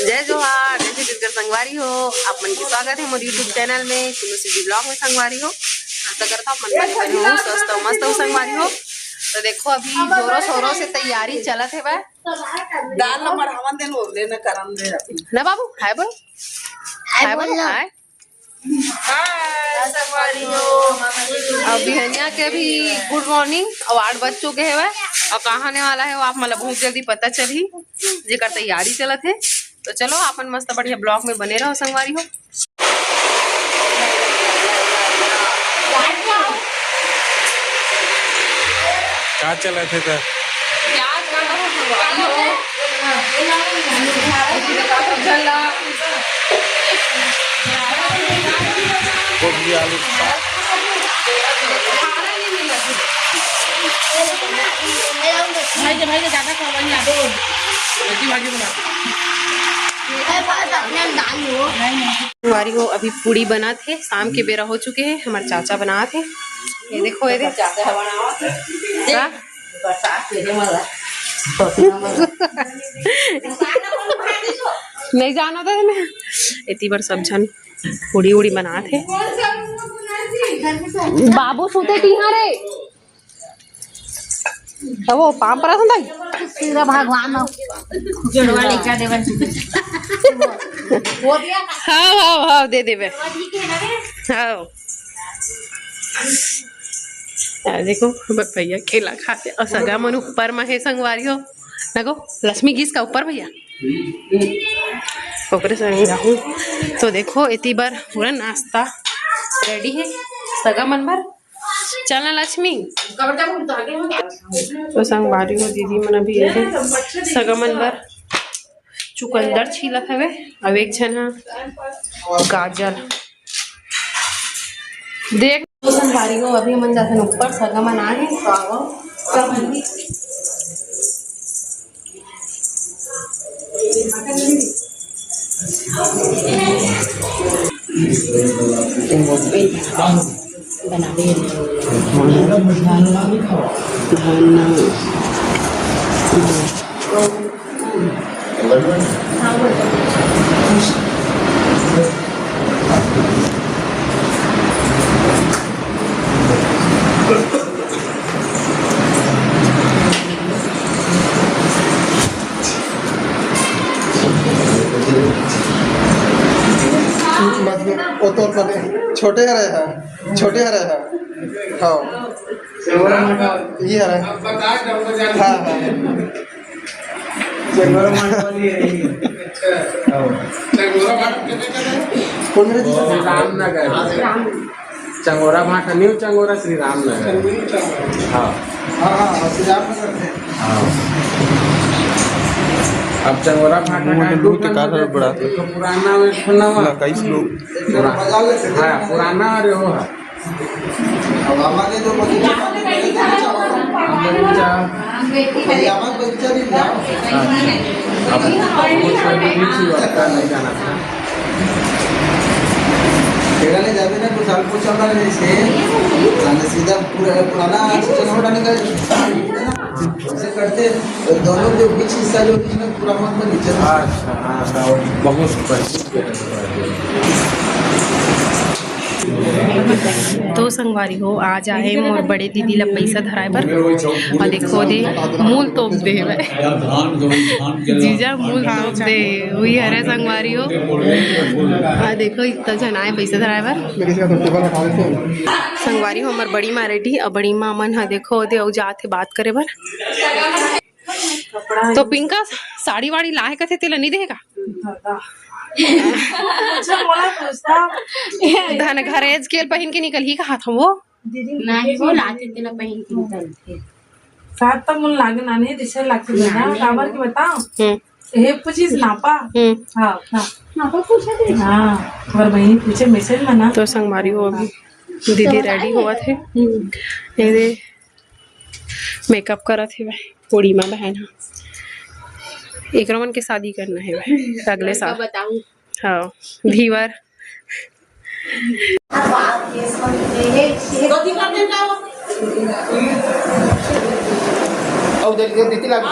जय जोहार, जय छत्तीसगढ़ संगवारी हो। आप मन के स्वागत है मोर यूट्यूब चैनल में तुलसी ब्लॉग में संगवारी हो। आशा करता हूँ मन बने बने हो, स्वस्थ हो, मस्त हो संगवारी हो। तो देखो अभी जोरों शोरों से तैयारी चलत है बा। दाल ला बढ़ावन देन बोल देना करम दे ना बाबू हाय बोल, हाय बोल, हाय हाय संगवारी हो। अब बिहनिया के भी गुड मॉर्निंग। और 8 बज चुके हैं वह और कहाँ आने वाला है वो आप मतलब बहुत जल्दी पता चली जेकर तैयारी चलत है। तो चलो अपन मस्त बढ़िया ब्लॉग में बने रहो संगवारी हो। क्या चला थे तो गोभी आलू भाई ज्यादा खावानी आ दो भाजी बना हमारी हो अभी पूड़ी बना थे, शाम के बेरा हो चुके हैं। हमारे चाचा बना थे, ये देखो ये नहीं जाना था मैं इतनी बार सब जन पूड़ी उड़ी बना थे। बाबू सोते टीहा रे तो वो पाम पर सीधा भगवान जोड़वा लेकर देवन हाँ हाँ हाँ दे देवे हाँ। देखो भैया खेला खाते और सगा मन ऊपर में है संगवारी हो लगो लक्ष्मी गीस का ऊपर भैया ऊपर संग हूँ। तो देखो इतनी बार पूरा नाश्ता रेडी है सगा मन भर चलना लक्ष्मी तो संगवारी हो। दीदी मन अभी सगा मन भर चुकंदर छीलत हवे। अब एक छन गाजर देख संगवारी हो अभी मन जाते ऊपर सगा मन आए तो आओ सब बना दे छोटे हरे हैं, छोटे हरे हैं हाँ ये हरे हाँ रामनगर चंगोरा भाटा न्यू चंगोरा श्री रामनगर हाँ हाँ श्री रामनगर अब चंगोरा भाटा का बड़ा पुराना में खुला हुआ कई लोग हाँ पुराना अरे वो है नहीं जाना था जाते ना कुछ साल पूछा था जैसे सीधा पुराना ऐसे करते दोनों जो बीच हिस्सा जो पूरा मत नीचे। अच्छा हाँ बहुत तो संगवारी हो आज आए मोर बड़े दीदी ला पैसा धराए पर और देखो दे मूल तोप दे जीजा मूल तोप दे वही हरे संगवारी हो। देखो इतना जन आए पैसा धराए पर संगवारी हो हमार बड़ी माँ रेडी और बड़ी माँ मन हा देखो दे और जाते बात करे बर। तो पिंका साड़ी वाड़ी लाए कथे तेला नहीं देगा धन घरेज के पहन के निकल ही कहा था वो नहीं वो लाते तेला पहन के निकलते साथ तक मुन लागे ना नहीं दिशा लगते ना काबर के बताओ हे पूछिस नापा हां हां नापा पूछा थे हां और बहनी पूछे मैसेज मना तो संगवारी हो अभी दीदी रेडी हुआ थे ये दे मेकअप करा थे भाई पूड़ी मां बहन एक रमन के शादी करना है भाई अगले साल बताऊं हाँ धीवर और देखिए देती लागू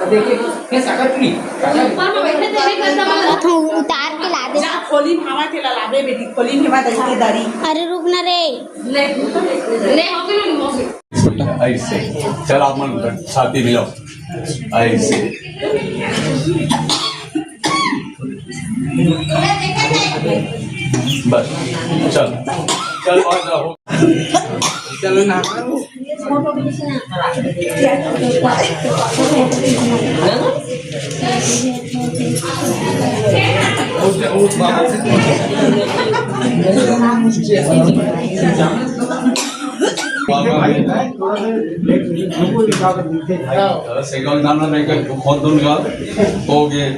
देखिए ये सागर की ऊपर में बैठे थे नहीं करता खोली भावा के लावे बेटी खोली भावा दही के दारी अरे रुक ना रे ले हो गई ऐसे चल आप मन कर छाती मिलाओ ऐसे बस चल चल और जाओ चलो ना सेकंड दाना नहीं कर बहुत दूंगा हो गए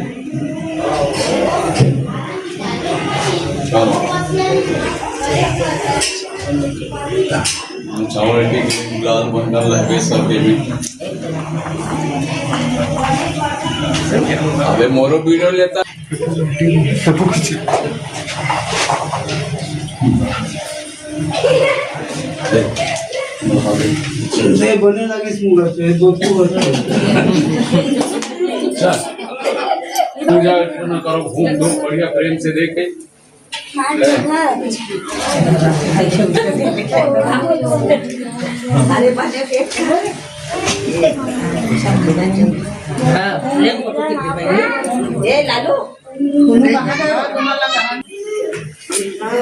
चलो चावल के गिलास बनकर लगे सबके भी अबे मोरो वीडियो लेता बोलने लगे चल पूजा अर्चना करो घूम घूम बढ़िया प्रेम से देखे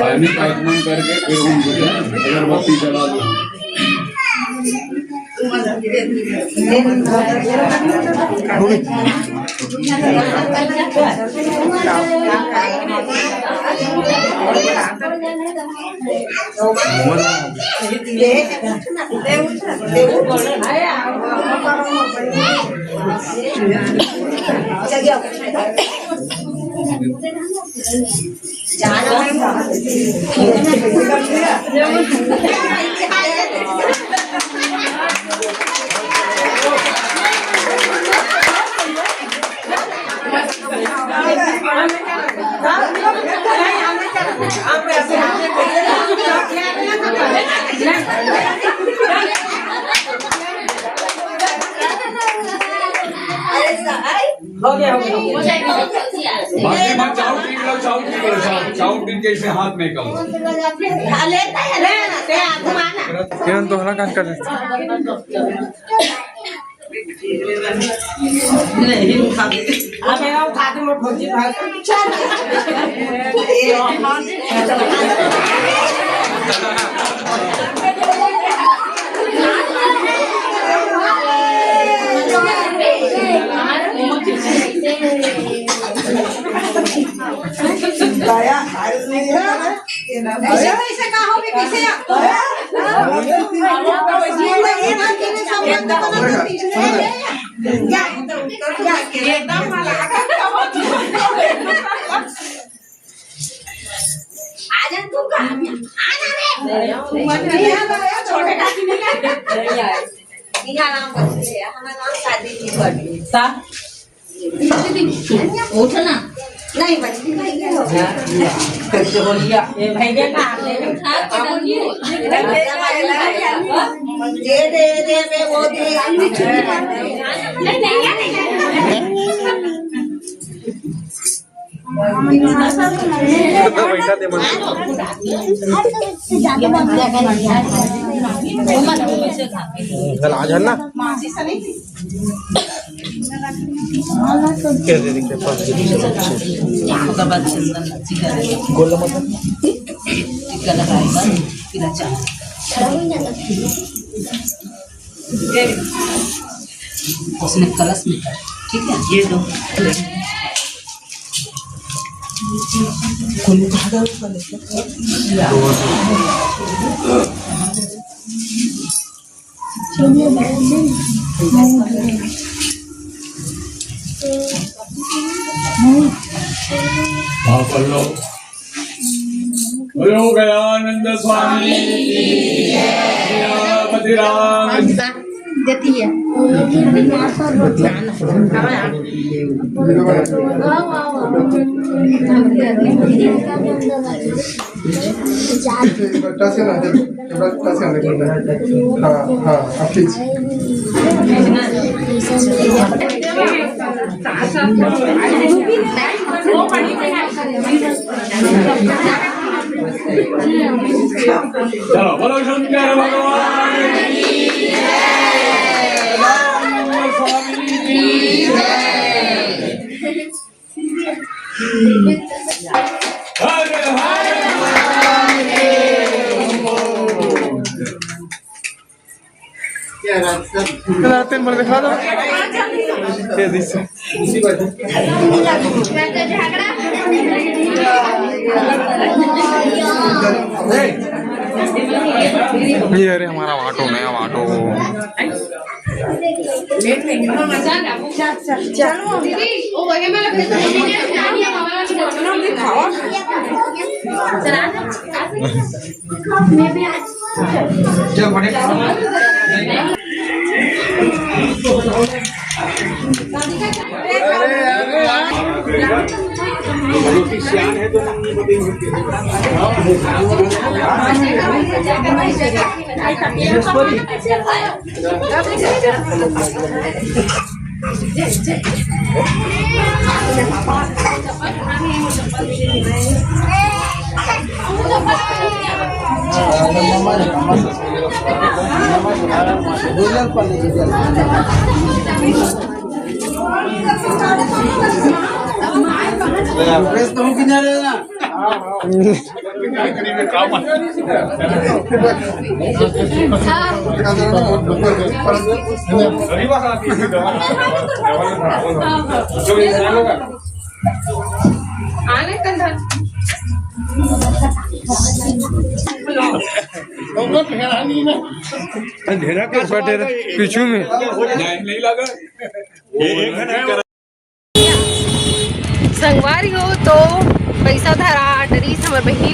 पानी का आगमन करके फिर हम अगरबत्ती जला दो बाकी मत चाउ पी के इसे हाथ में करो किरण तो हला काट कर नहीं उठा दे अब मैं उठा दे मैं भौजी भाग पैसे का हो भी कैसे छोटे काकी नहीं उठना नहीं बच्ची पैसा दे मन चल आज है ना कैसे दिखते गोला मतलब उसने कलश में ठीक है ये दो बोलो गयानंद स्वामी सियापति राम देती है हाँ चलो बोलो शंकर भगवान की जय। राम स्वामी की जय। हर हर तीन बार दिखा दो ये दिस ये अरे हमारा ऑटो नया ऑटो पीछू में नहीं लगा संगवारी हो तो पैसा धरा डरीस हमर बहिनी